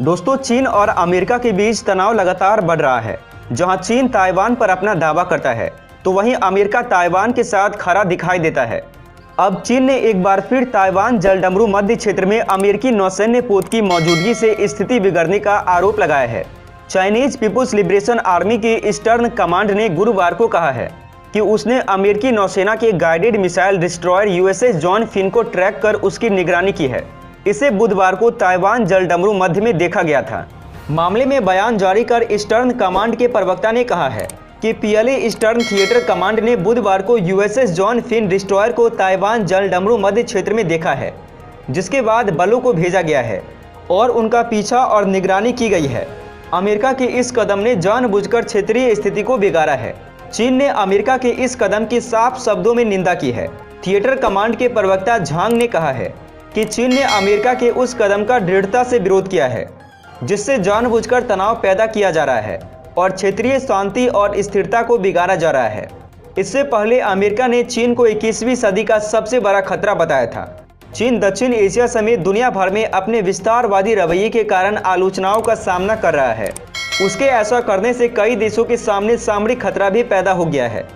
दोस्तों, चीन और अमेरिका के बीच तनाव लगातार बढ़ रहा है। जहां चीन ताइवान पर अपना दावा करता है, तो वहीं अमेरिका ताइवान के साथ खड़ा दिखाई देता है। अब चीन ने एक बार फिर ताइवान जलडमरू मध्य क्षेत्र में अमेरिकी नौसैन्य पोत की मौजूदगी से स्थिति बिगड़ने का आरोप लगाया है। चाइनीज पीपुल्स लिबरेशन आर्मी के ईस्टर्न कमांड ने गुरुवार को कहा है कि उसने अमेरिकी नौसेना के guided missile destroyer USS John Finn को ट्रैक कर उसकी निगरानी की है। इसे बुधवार को ताइवान जलडमरू मध्य में देखा गया था। मामले में बयान जारी कर ईस्टर्न कमांड के प्रवक्ता ने कहा है कि पीएलए ईस्टर्न थिएटर कमांड ने बुधवार को यूएसएस जॉन फिन डिस्ट्रॉयर को ताइवान जलडमरू मध्य क्षेत्र में देखा है, जिसके बाद बलों को भेजा गया है और उनका पीछा और निगरानी की गई है। अमेरिका के इस कदम ने जानबूझकर क्षेत्रीय स्थिति को बिगाड़ा है। चीन ने अमेरिका के इस कदम की साफ शब्दों में निंदा की है। थिएटर कमांड के प्रवक्ता झांग ने कहा है कि चीन ने अमेरिका के उस कदम का दृढ़ता से विरोध किया है, जिससे जानबूझकर तनाव पैदा किया जा रहा है और क्षेत्रीय शांति और स्थिरता को बिगाड़ा जा रहा है। इससे पहले अमेरिका ने चीन को 21वीं सदी का सबसे बड़ा खतरा बताया था। चीन दक्षिण एशिया समेत दुनिया भर में अपने विस्तारवादी रवैये के कारण आलोचनाओं का सामना कर रहा है। उसके ऐसा करने से कई देशों के सामने सामरिक खतरा भी पैदा हो गया है।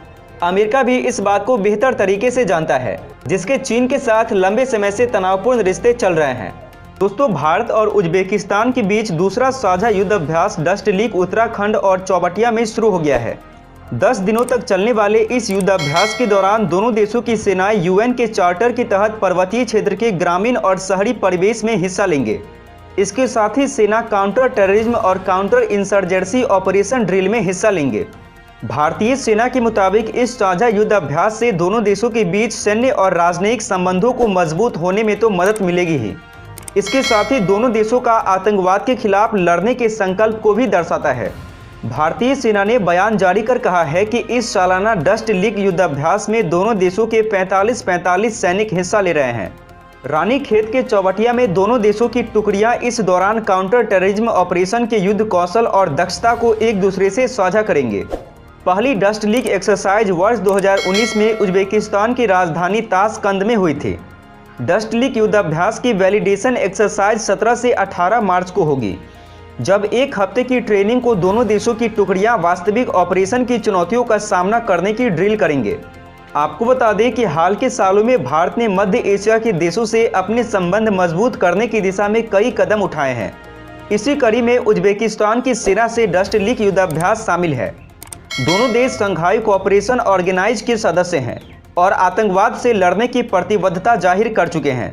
अमेरिका भी इस बात को बेहतर तरीके से जानता है, जिसके चीन के साथ लंबे समय से तनावपूर्ण रिश्ते चल रहे हैं। दोस्तों, भारत और उज्बेकिस्तान के बीच दूसरा साझा युद्ध अभ्यास डस्ट लीक उत्तराखंड और चौबटिया में शुरू हो गया है। 10 दिनों तक चलने वाले इस युद्ध अभ्यास के दौरान दोनों देशों की सेनाएं यूएन के चार्टर के तहत पर्वतीय क्षेत्र के ग्रामीण और शहरी परिवेश में हिस्सा लेंगे। इसके साथ ही सेना काउंटर टेररिज्म और काउंटर इंसर्जेंसी ऑपरेशन ड्रिल में हिस्सा लेंगे। भारतीय सेना के मुताबिक इस साझा युद्ध अभ्यास से दोनों देशों के बीच सैन्य और राजनयिक संबंधों को मजबूत होने में तो मदद मिलेगी ही, इसके साथ ही दोनों देशों का आतंकवाद के खिलाफ लड़ने के संकल्प को भी दर्शाता है। भारतीय सेना ने बयान जारी कर कहा है कि इस सालाना डस्ट लीक युद्ध अभ्यास में दोनों देशों के 45 सैनिक हिस्सा ले रहे हैं। रानीखेत के चौबटिया में दोनों देशों की टुकड़ियां इस दौरान काउंटर टेररिज्म ऑपरेशन के युद्ध कौशल और दक्षता को एक दूसरे से साझा करेंगे। पहली डस्ट लीक एक्सरसाइज वर्ष 2019 में उज्बेकिस्तान की राजधानी ताशकंद में हुई थी। डस्ट लीक युद्धाभ्यास की वैलिडेशन एक्सरसाइज 17 से 18 मार्च को होगी, जब एक हफ्ते की ट्रेनिंग को दोनों देशों की टुकड़ियां वास्तविक ऑपरेशन की चुनौतियों का सामना करने की ड्रिल करेंगे। आपको बता दें कि हाल के सालों में भारत ने मध्य एशिया के देशों से अपने संबंध मजबूत करने की दिशा में कई कदम उठाए हैं। इसी कड़ी में उज्बेकिस्तान की सेना से डस्ट लीक युद्धाभ्यास शामिल है। दोनों देश शंघाई कोऑपरेशन ऑर्गेनाइज के सदस्य हैं और आतंकवाद से लड़ने की प्रतिबद्धता जाहिर कर चुके हैं।